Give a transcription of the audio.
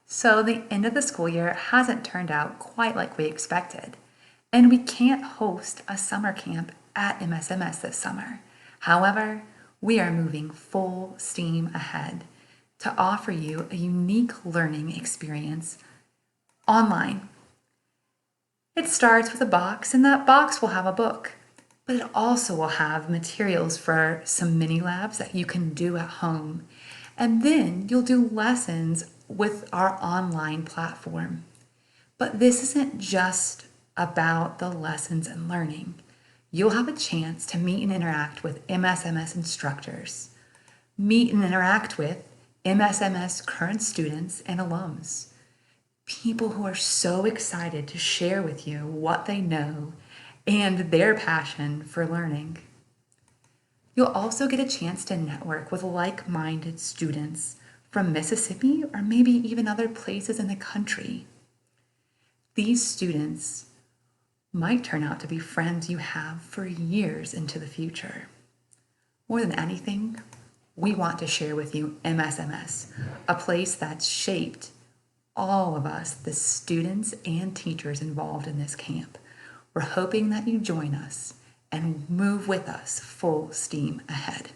So the end of the school year hasn't turned out quite like we expected, and we can't host a summer camp at MSMS this summer. However, we are moving full steam ahead to offer you a unique learning experience online. It starts with a box, and that box will have a book, but it also will have materials for some mini labs that you can do at home. And then you'll do lessons with our online platform. But this isn't just about the lessons and learning. You'll have a chance to meet and interact with MSMS instructors, meet and interact with MSMS current students and alums, people who are so excited to share with you what they know and their passion for learning. You'll also get a chance to network with like-minded students from Mississippi or maybe even other places in the country. These students might turn out to be friends you have for years into the future. More than anything, we want to share with you MSMS, a place that's shaped all of us, the students and teachers involved in this camp. We're hoping that you join us and move with us full steam ahead.